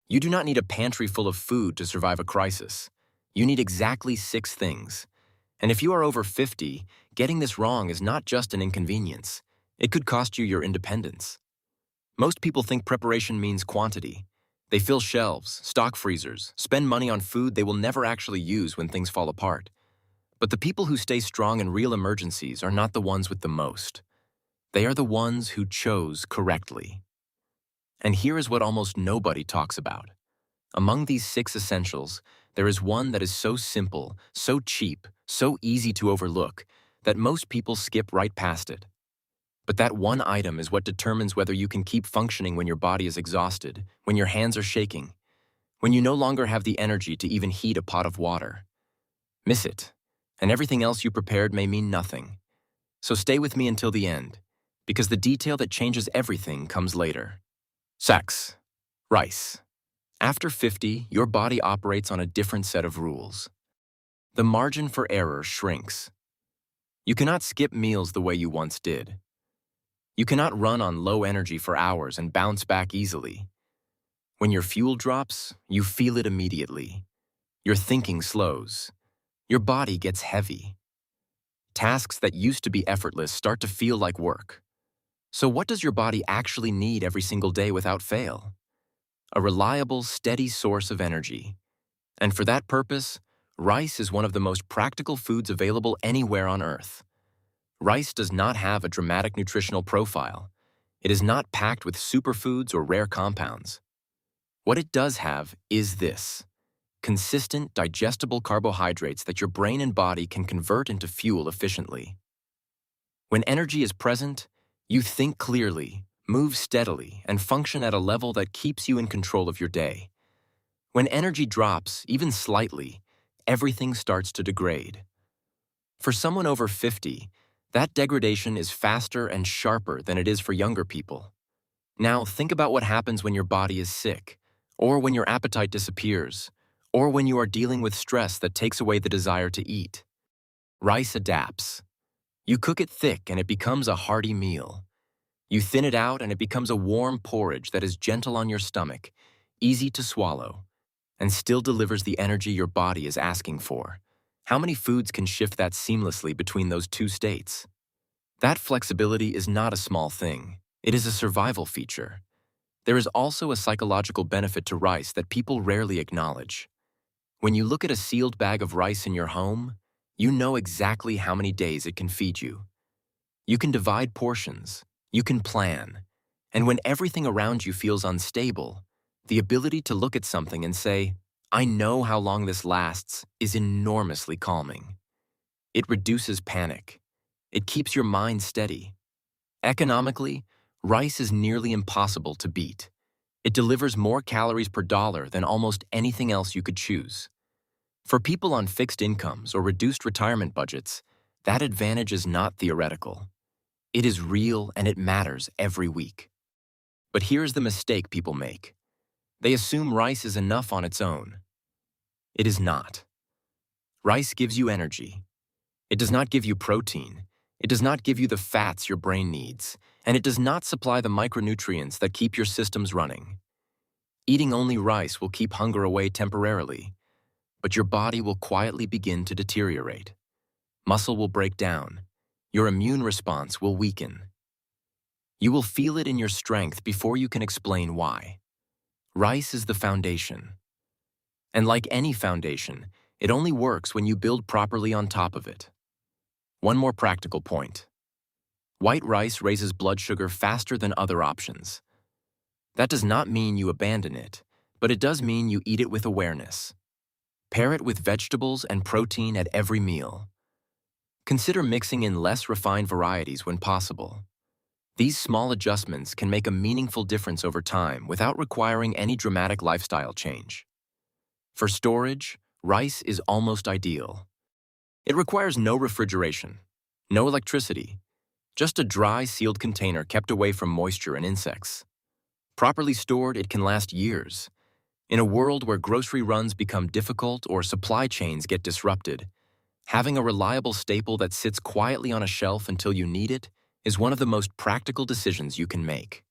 You do not need a pantry full of food to survive a crisis. You need exactly 6 things. And if you are over 50, getting this wrong is not just an inconvenience. It could cost you your independence. Most people think preparation means quantity. They fill shelves, stock freezers, spend money on food they will never actually use when things fall apart. But the people who stay strong in real emergencies are not the ones with the most. They are the ones who chose correctly. And here is what almost nobody talks about. Among these 6 essentials, there is one that is so simple, so cheap, so easy to overlook, that most people skip right past it. But that one item is what determines whether you can keep functioning when your body is exhausted, when your hands are shaking, when you no longer have the energy to even heat a pot of water. Miss it, and everything else you prepared may mean nothing. So stay with me until the end, because the detail that changes everything comes later. Sex. Rice. After 50, your body operates on a different set of rules. The margin for error shrinks. You cannot skip meals the way you once did. You cannot run on low energy for hours and bounce back easily. When your fuel drops, you feel it immediately. Your thinking slows. Your body gets heavy. Tasks that used to be effortless start to feel like work. So what does your body actually need every single day without fail? A reliable, steady source of energy. And for that purpose, rice is one of the most practical foods available anywhere on Earth. Rice does not have a dramatic nutritional profile. It is not packed with superfoods or rare compounds. What it does have is this: consistent, digestible carbohydrates that your brain and body can convert into fuel efficiently. When energy is present, you think clearly, move steadily, and function at a level that keeps you in control of your day. When energy drops, even slightly, everything starts to degrade. For someone over 50, that degradation is faster and sharper than it is for younger people. Now, think about what happens when your body is sick, or when your appetite disappears, or when you are dealing with stress that takes away the desire to eat. Rice adapts. You cook it thick and it becomes a hearty meal. You thin it out and it becomes a warm porridge that is gentle on your stomach, easy to swallow, and still delivers the energy your body is asking for. How many foods can shift that seamlessly between those two states? That flexibility is not a small thing. It is a survival feature. There is also a psychological benefit to rice that people rarely acknowledge. When you look at a sealed bag of rice in your home, you know exactly how many days it can feed you. You can divide portions. You can plan. And when everything around you feels unstable, the ability to look at something and say, "I know how long this lasts," is enormously calming. It reduces panic. It keeps your mind steady. Economically, rice is nearly impossible to beat. It delivers more calories per dollar than almost anything else you could choose. For people on fixed incomes or reduced retirement budgets, that advantage is not theoretical. It is real and it matters every week. But here's the mistake people make. They assume rice is enough on its own. It is not. Rice gives you energy. It does not give you protein. It does not give you the fats your brain needs, and it does not supply the micronutrients that keep your systems running. Eating only rice will keep hunger away temporarily, but your body will quietly begin to deteriorate. Muscle will break down. Your immune response will weaken. You will feel it in your strength before you can explain why. Rice is the foundation. And like any foundation, it only works when you build properly on top of it. One more practical point. White rice raises blood sugar faster than other options. That does not mean you abandon it, but it does mean you eat it with awareness. Pair it with vegetables and protein at every meal. Consider mixing in less refined varieties when possible. These small adjustments can make a meaningful difference over time without requiring any dramatic lifestyle change. For storage, rice is almost ideal. It requires no refrigeration, no electricity, just a dry, sealed container kept away from moisture and insects. Properly stored, it can last years. In a world where grocery runs become difficult or supply chains get disrupted, having a reliable staple that sits quietly on a shelf until you need it is one of the most practical decisions you can make.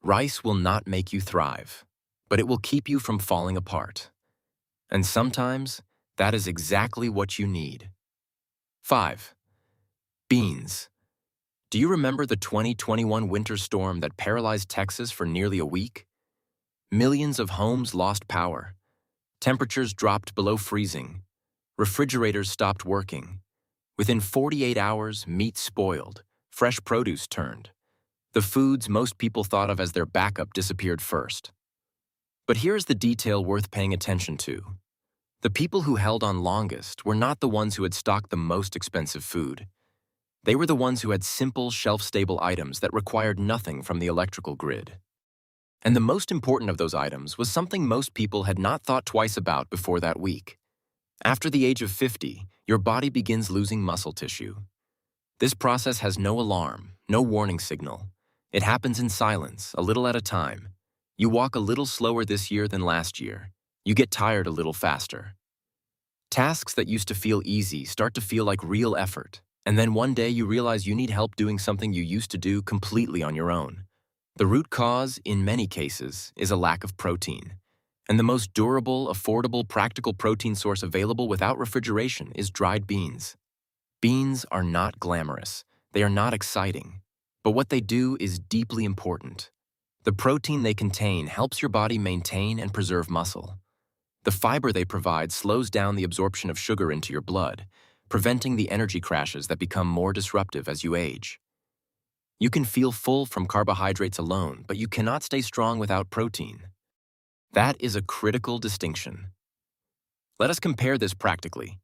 Rice will not make you thrive, but it will keep you from falling apart. And sometimes, that is exactly what you need. 5. Beans. Do you remember the 2021 winter storm that paralyzed Texas for nearly a week? Millions of homes lost power. Temperatures dropped below freezing. Refrigerators stopped working. Within 48 hours, meat spoiled. Fresh produce turned. The foods most people thought of as their backup disappeared first. But here's the detail worth paying attention to. The people who held on longest were not the ones who had stocked the most expensive food. They were the ones who had simple, shelf-stable items that required nothing from the electrical grid. And the most important of those items was something most people had not thought twice about before that week. After the age of 50, your body begins losing muscle tissue. This process has no alarm, no warning signal. It happens in silence, a little at a time. You walk a little slower this year than last year. You get tired a little faster. Tasks that used to feel easy start to feel like real effort, and then one day you realize you need help doing something you used to do completely on your own. The root cause, in many cases, is a lack of protein. And the most durable, affordable, practical protein source available without refrigeration is dried beans. Beans are not glamorous. They are not exciting. But what they do is deeply important. The protein they contain helps your body maintain and preserve muscle. The fiber they provide slows down the absorption of sugar into your blood, preventing the energy crashes that become more disruptive as you age. You can feel full from carbohydrates alone, but you cannot stay strong without protein. That is a critical distinction. Let us compare this practically.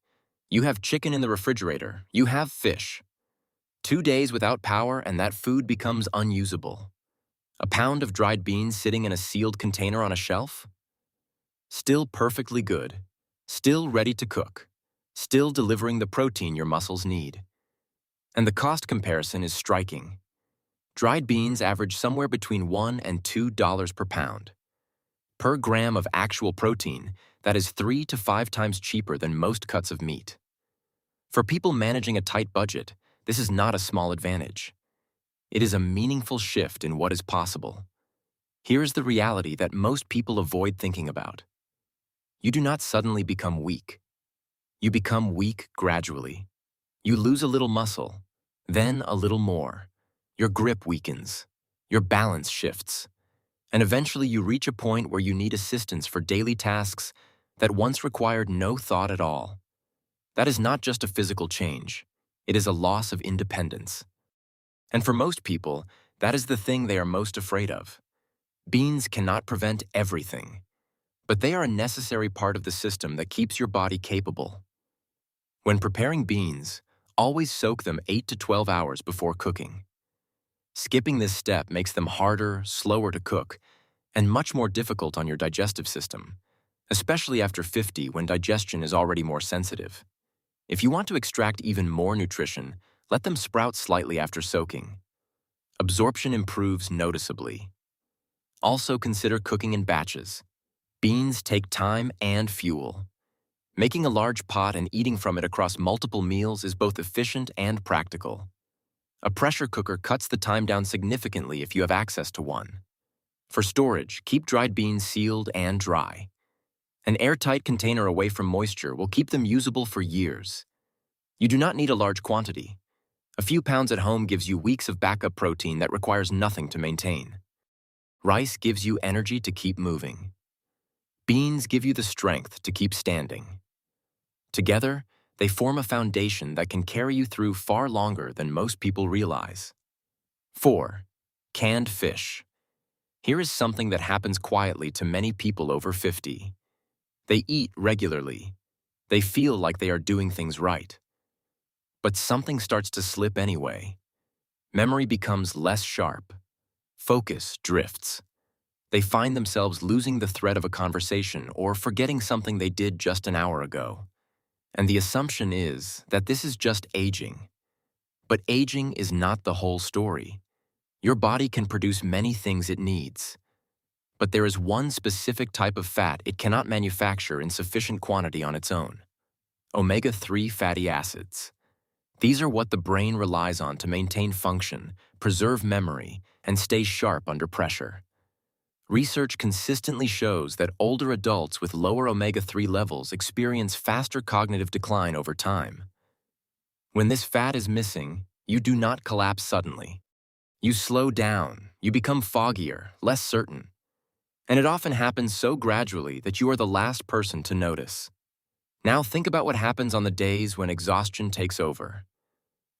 You have chicken in the refrigerator, you have fish. 2 days without power and that food becomes unusable. A pound of dried beans sitting in a sealed container on a shelf? Still perfectly good, still ready to cook, still delivering the protein your muscles need. And the cost comparison is striking. Dried beans average somewhere between $1 and $2 per pound. Per gram of actual protein, that is 3 to 5 times cheaper than most cuts of meat. For people managing a tight budget, this is not a small advantage. It is a meaningful shift in what is possible. Here is the reality that most people avoid thinking about. You do not suddenly become weak. You become weak gradually. You lose a little muscle, then a little more. Your grip weakens. Your balance shifts. And eventually you reach a point where you need assistance for daily tasks that once required no thought at all. That is not just a physical change. It is a loss of independence. And for most people, that is the thing they are most afraid of. Beans cannot prevent everything, but they are a necessary part of the system that keeps your body capable. When preparing beans, always soak them 8 to 12 hours before cooking. Skipping this step makes them harder, slower to cook, and much more difficult on your digestive system, especially after 50 when digestion is already more sensitive. If you want to extract even more nutrition, let them sprout slightly after soaking. Absorption improves noticeably. Also consider cooking in batches. Beans take time and fuel. Making a large pot and eating from it across multiple meals is both efficient and practical. A pressure cooker cuts the time down significantly if you have access to one. For storage, keep dried beans sealed and dry. An airtight container away from moisture will keep them usable for years. You do not need a large quantity. A few pounds at home gives you weeks of backup protein that requires nothing to maintain. Rice gives you energy to keep moving. Beans give you the strength to keep standing. Together, they form a foundation that can carry you through far longer than most people realize. 4. Canned fish. Here is something that happens quietly to many people over 50. They eat regularly. They feel like they are doing things right. But something starts to slip anyway. Memory becomes less sharp. Focus drifts. They find themselves losing the thread of a conversation or forgetting something they did just an hour ago. And the assumption is that this is just aging. But aging is not the whole story. Your body can produce many things it needs. But there is one specific type of fat it cannot manufacture in sufficient quantity on its own: omega-3 fatty acids. These are what the brain relies on to maintain function, preserve memory, and stay sharp under pressure. Research consistently shows that older adults with lower omega-3 levels experience faster cognitive decline over time. When this fat is missing, you do not collapse suddenly. You slow down, you become foggier, less certain. And it often happens so gradually that you are the last person to notice. Now think about what happens on the days when exhaustion takes over.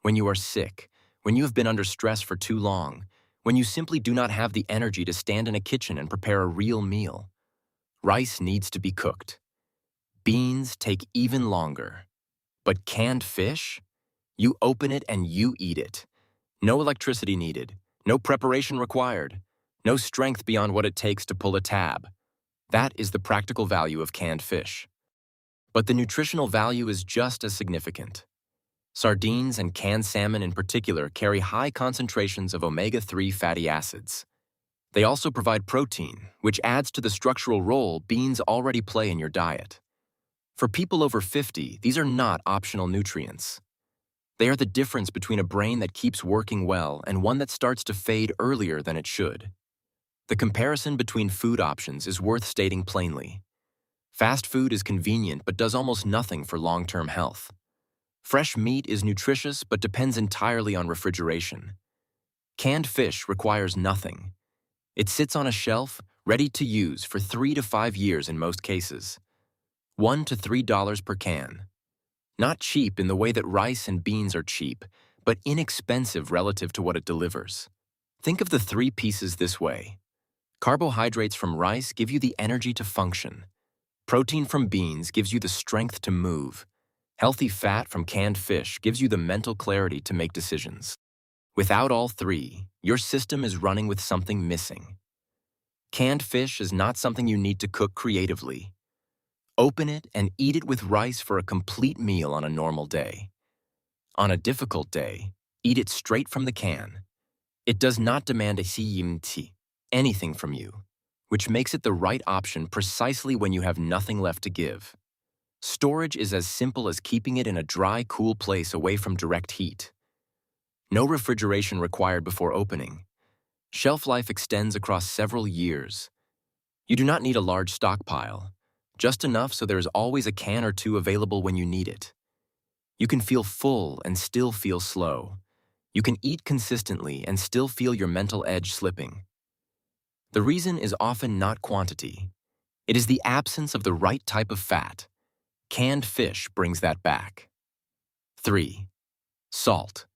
When you are sick, when you have been under stress for too long, when you simply do not have the energy to stand in a kitchen and prepare a real meal. Rice needs to be cooked. Beans take even longer. But canned fish? You open it and you eat it. No electricity needed, no preparation required, no strength beyond what it takes to pull a tab. That is the practical value of canned fish. But the nutritional value is just as significant. Sardines and canned salmon in particular carry high concentrations of omega-3 fatty acids. They also provide protein, which adds to the structural role beans already play in your diet. For people over 50, these are not optional nutrients. They are the difference between a brain that keeps working well and one that starts to fade earlier than it should. The comparison between food options is worth stating plainly. Fast food is convenient but does almost nothing for long-term health. Fresh meat is nutritious but depends entirely on refrigeration. Canned fish requires nothing. It sits on a shelf, ready to use for 3 to 5 years in most cases. $1 to $3 per can. Not cheap in the way that rice and beans are cheap, but inexpensive relative to what it delivers. Think of the 3 pieces this way. Carbohydrates from rice give you the energy to function. Protein from beans gives you the strength to move. Healthy fat from canned fish gives you the mental clarity to make decisions. Without all 3, your system is running with something missing. Canned fish is not something you need to cook creatively. Open it and eat it with rice for a complete meal on a normal day. On a difficult day, eat it straight from the can. It does not demand anything from you, which makes it the right option precisely when you have nothing left to give. Storage is as simple as keeping it in a dry, cool place away from direct heat. No refrigeration required before opening. Shelf life extends across several years. You do not need a large stockpile, just enough so there is always a can or 2 available when you need it. You can feel full and still feel slow. You can eat consistently and still feel your mental edge slipping. The reason is often not quantity. It is the absence of the right type of fat. Canned fish brings that back. 3. Salt.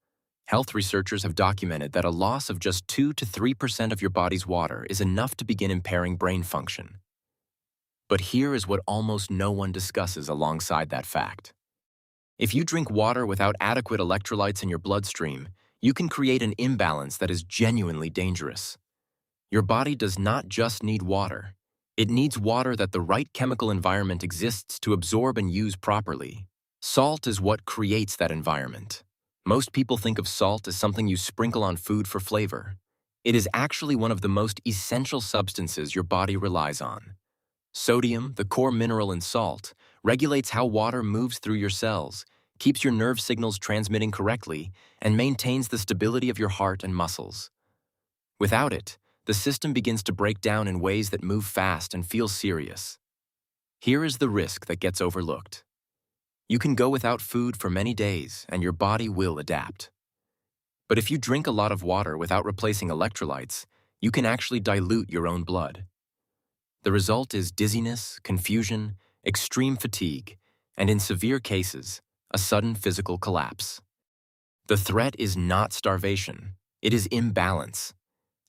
Health researchers have documented that a loss of just 2 to 3% of your body's water is enough to begin impairing brain function. But here is what almost no one discusses alongside that fact. If you drink water without adequate electrolytes in your bloodstream, you can create an imbalance that is genuinely dangerous. Your body does not just need water. It needs water that the right chemical environment exists to absorb and use properly. Salt is what creates that environment. Most people think of salt as something you sprinkle on food for flavor. It is actually one of the most essential substances your body relies on. Sodium, the core mineral in salt, regulates how water moves through your cells, keeps your nerve signals transmitting correctly, and maintains the stability of your heart and muscles. Without it, the system begins to break down in ways that move fast and feel serious. Here is the risk that gets overlooked. You can go without food for many days, and your body will adapt. But if you drink a lot of water without replacing electrolytes, you can actually dilute your own blood. The result is dizziness, confusion, extreme fatigue, and in severe cases, a sudden physical collapse. The threat is not starvation, it is imbalance.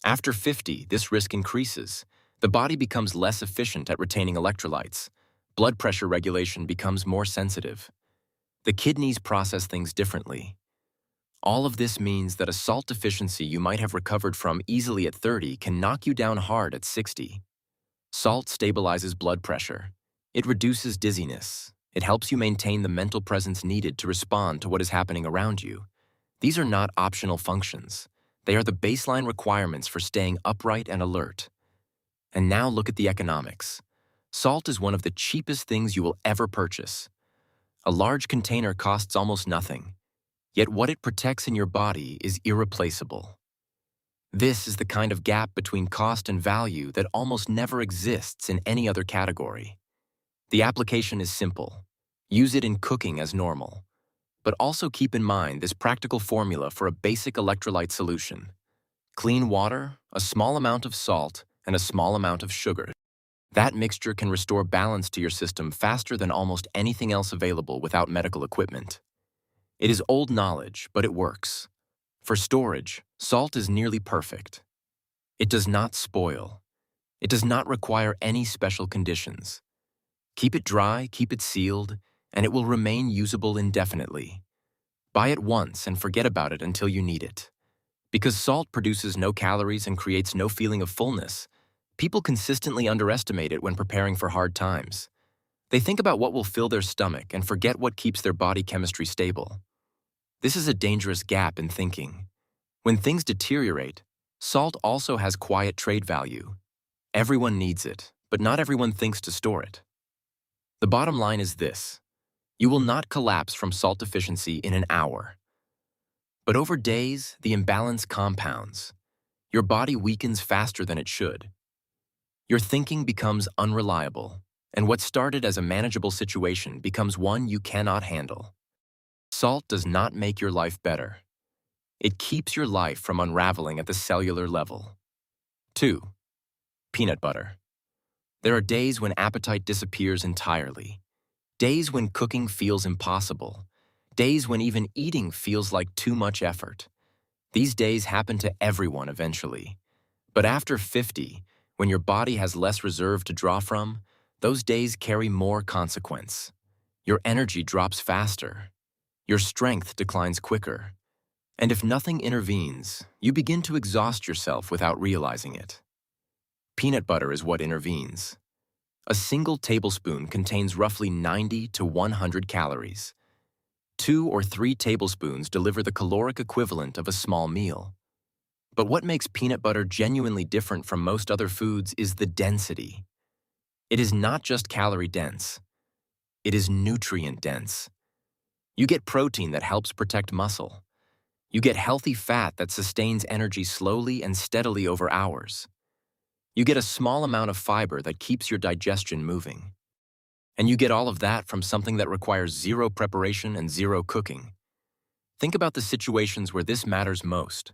After 50, this risk increases. The body becomes less efficient at retaining electrolytes. Blood pressure regulation becomes more sensitive. The kidneys process things differently. All of this means that a salt deficiency you might have recovered from easily at 30 can knock you down hard at 60. Salt stabilizes blood pressure. It reduces dizziness. It helps you maintain the mental presence needed to respond to what is happening around you. These are not optional functions. They are the baseline requirements for staying upright and alert. And now look at the economics. Salt is one of the cheapest things you will ever purchase. A large container costs almost nothing, yet what it protects in your body is irreplaceable. This is the kind of gap between cost and value that almost never exists in any other category. The application is simple. Use it in cooking as normal. But also keep in mind this practical formula for a basic electrolyte solution. Clean water, a small amount of salt, and a small amount of sugar. That mixture can restore balance to your system faster than almost anything else available without medical equipment. It is old knowledge, but it works. For storage, salt is nearly perfect. It does not spoil. It does not require any special conditions. Keep it dry, keep it sealed, and it will remain usable indefinitely. Buy it once and forget about it until you need it. Because salt produces no calories and creates no feeling of fullness, people consistently underestimate it when preparing for hard times. They think about what will fill their stomach and forget what keeps their body chemistry stable. This is a dangerous gap in thinking. When things deteriorate, salt also has quiet trade value. Everyone needs it, but not everyone thinks to store it. The bottom line is this: you will not collapse from salt deficiency in an hour. But over days, the imbalance compounds. Your body weakens faster than it should. Your thinking becomes unreliable, and what started as a manageable situation becomes one you cannot handle. Salt does not make your life better. It keeps your life from unraveling at the cellular level. 2. Peanut butter. There are days when appetite disappears entirely. Days when cooking feels impossible. Days when even eating feels like too much effort. These days happen to everyone eventually. But after 50, when your body has less reserve to draw from, those days carry more consequence. Your energy drops faster. Your strength declines quicker. And if nothing intervenes, you begin to exhaust yourself without realizing it. Peanut butter is what intervenes. A single tablespoon contains roughly 90 to 100 calories. 2 or 3 tablespoons deliver the caloric equivalent of a small meal. But what makes peanut butter genuinely different from most other foods is the density. It is not just calorie dense. It is nutrient dense. You get protein that helps protect muscle. You get healthy fat that sustains energy slowly and steadily over hours. You get a small amount of fiber that keeps your digestion moving. And you get all of that from something that requires zero preparation and zero cooking. Think about the situations where this matters most.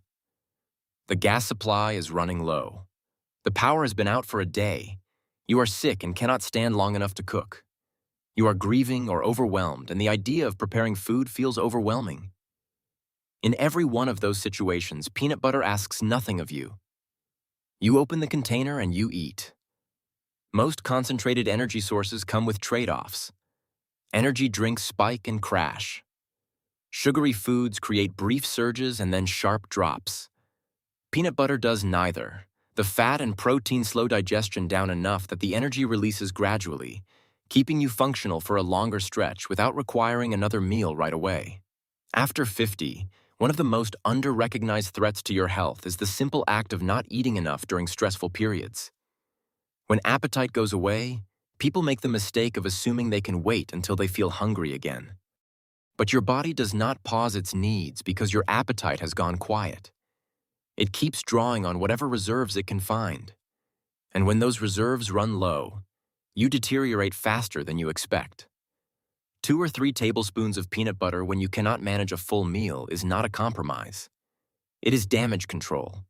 The gas supply is running low. The power has been out for a day. You are sick and cannot stand long enough to cook. You are grieving or overwhelmed, and the idea of preparing food feels overwhelming. In every one of those situations, peanut butter asks nothing of you. You open the container and you eat. Most concentrated energy sources come with trade-offs. Energy drinks spike and crash. Sugary foods create brief surges and then sharp drops. Peanut butter does neither. The fat and protein slow digestion down enough that the energy releases gradually, keeping you functional for a longer stretch without requiring another meal right away. After 50, one of the most under-recognized threats to your health is the simple act of not eating enough during stressful periods. When appetite goes away, people make the mistake of assuming they can wait until they feel hungry again. But your body does not pause its needs because your appetite has gone quiet. It keeps drawing on whatever reserves it can find. And when those reserves run low, you deteriorate faster than you expect. 2 or 3 tablespoons of peanut butter when you cannot manage a full meal is not a compromise. It is damage control.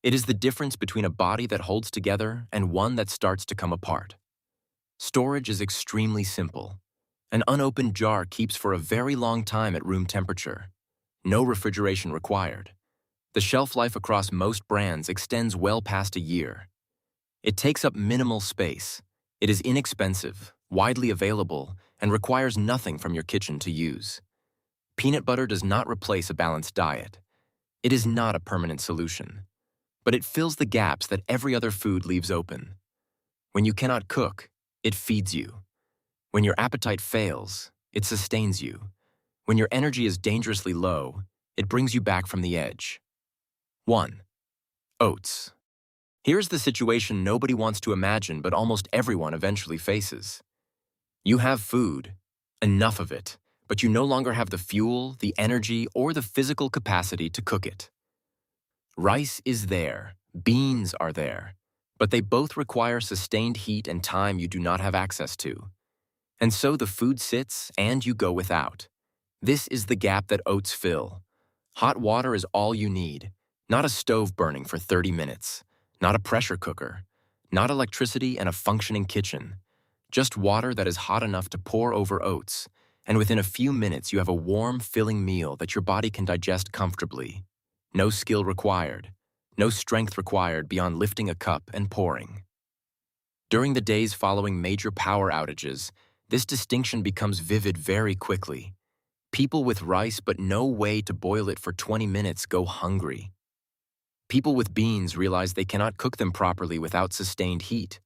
It is the difference between a body that holds together and one that starts to come apart. Storage is extremely simple. An unopened jar keeps for a very long time at room temperature. No refrigeration required. The shelf life across most brands extends well past a year. It takes up minimal space. It is inexpensive, widely available, and requires nothing from your kitchen to use. Peanut butter does not replace a balanced diet. It is not a permanent solution. But it fills the gaps that every other food leaves open. When you cannot cook, it feeds you. When your appetite fails, it sustains you. When your energy is dangerously low, it brings you back from the edge. 1. Oats. Here's the situation nobody wants to imagine, but almost everyone eventually faces. You have food, enough of it, but you no longer have the fuel, the energy, or the physical capacity to cook it. Rice is there, beans are there, but they both require sustained heat and time you do not have access to. And so the food sits and you go without. This is the gap that oats fill. Hot water is all you need, not a stove burning for 30 minutes, not a pressure cooker, not electricity and a functioning kitchen. Just water that is hot enough to pour over oats, and within a few minutes you have a warm, filling meal that your body can digest comfortably. No skill required, no strength required beyond lifting a cup and pouring. During the days following major power outages, this distinction becomes vivid very quickly. People with rice but no way to boil it for 20 minutes go hungry. People with beans realize they cannot cook them properly without sustained heat.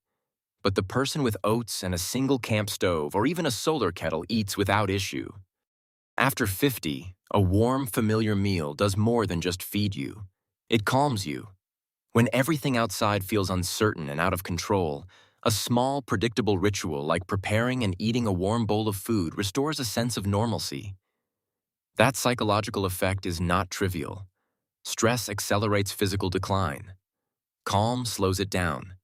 But the person with oats and a single camp stove or even a solar kettle eats without issue. After 50, a warm, familiar meal does more than just feed you. It calms you. When everything outside feels uncertain and out of control, a small, predictable ritual like preparing and eating a warm bowl of food restores a sense of normalcy. That psychological effect is not trivial. Stress accelerates physical decline. Calm slows it down.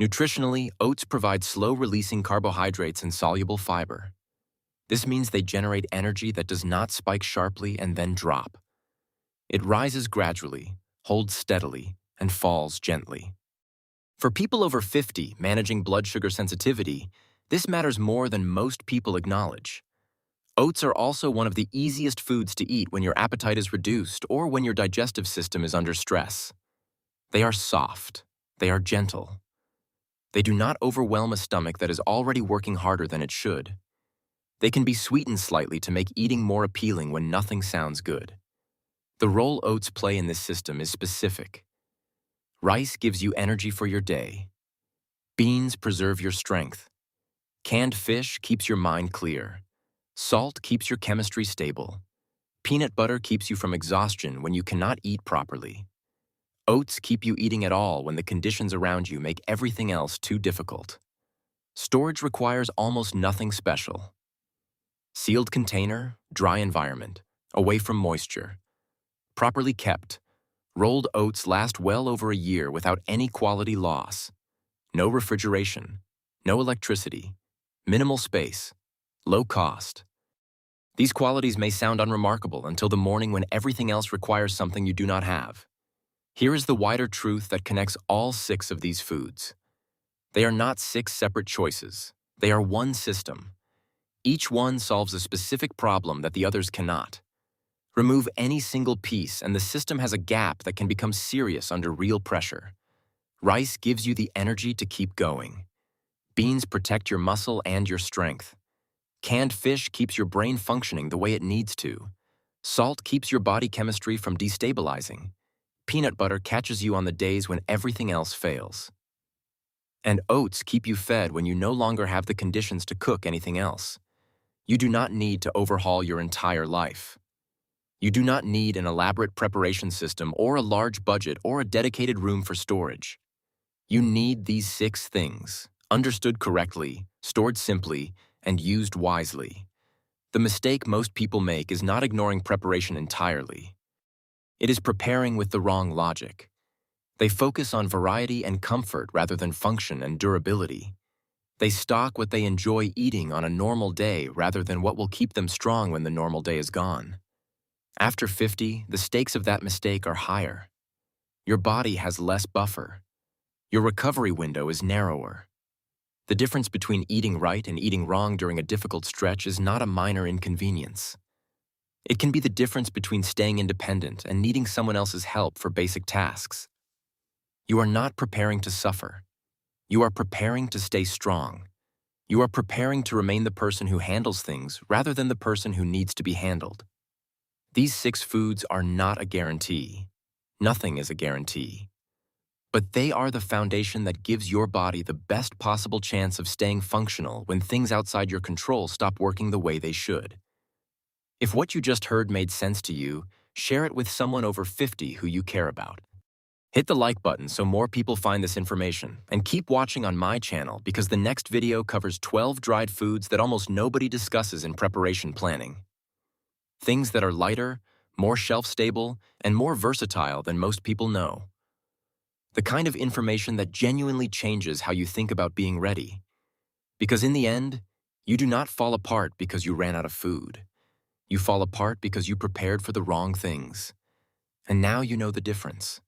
Nutritionally, oats provide slow-releasing carbohydrates and soluble fiber. This means they generate energy that does not spike sharply and then drop. It rises gradually, holds steadily, and falls gently. For people over 50 managing blood sugar sensitivity, this matters more than most people acknowledge. Oats are also one of the easiest foods to eat when your appetite is reduced or when your digestive system is under stress. They are soft. They are gentle. They do not overwhelm a stomach that is already working harder than it should. They can be sweetened slightly to make eating more appealing when nothing sounds good. The role oats play in this system is specific. Rice gives you energy for your day. Beans preserve your strength. Canned fish keeps your mind clear. Salt keeps your chemistry stable. Peanut butter keeps you from exhaustion when you cannot eat properly. Oats keep you eating at all when the conditions around you make everything else too difficult. Storage requires almost nothing special. Sealed container, dry environment, away from moisture. Properly kept, rolled oats last well over a year without any quality loss. No refrigeration, no electricity, minimal space, low cost. These qualities may sound unremarkable until the morning when everything else requires something you do not have. Here is the wider truth that connects all 6 of these foods. They are not 6 separate choices. They are one system. Each one solves a specific problem that the others cannot. Remove any single piece and the system has a gap that can become serious under real pressure. Rice gives you the energy to keep going. Beans protect your muscle and your strength. Canned fish keeps your brain functioning the way it needs to. Salt keeps your body chemistry from destabilizing. Peanut butter catches you on the days when everything else fails. And oats keep you fed when you no longer have the conditions to cook anything else. You do not need to overhaul your entire life. You do not need an elaborate preparation system or a large budget or a dedicated room for storage. You need these 6 things, understood correctly, stored simply, and used wisely. The mistake most people make is not ignoring preparation entirely. It is preparing with the wrong logic. They focus on variety and comfort rather than function and durability. They stock what they enjoy eating on a normal day rather than what will keep them strong when the normal day is gone. After 50, the stakes of that mistake are higher. Your body has less buffer. Your recovery window is narrower. The difference between eating right and eating wrong during a difficult stretch is not a minor inconvenience. It can be the difference between staying independent and needing someone else's help for basic tasks. You are not preparing to suffer. You are preparing to stay strong. You are preparing to remain the person who handles things rather than the person who needs to be handled. These 6 foods are not a guarantee. Nothing is a guarantee. But they are the foundation that gives your body the best possible chance of staying functional when things outside your control stop working the way they should. If what you just heard made sense to you, share it with someone over 50 who you care about. Hit the like button so more people find this information, and keep watching on my channel because the next video covers 12 dried foods that almost nobody discusses in preparation planning. Things that are lighter, more shelf-stable, and more versatile than most people know. The kind of information that genuinely changes how you think about being ready. Because in the end, you do not fall apart because you ran out of food. You fall apart because you prepared for the wrong things. And now you know the difference.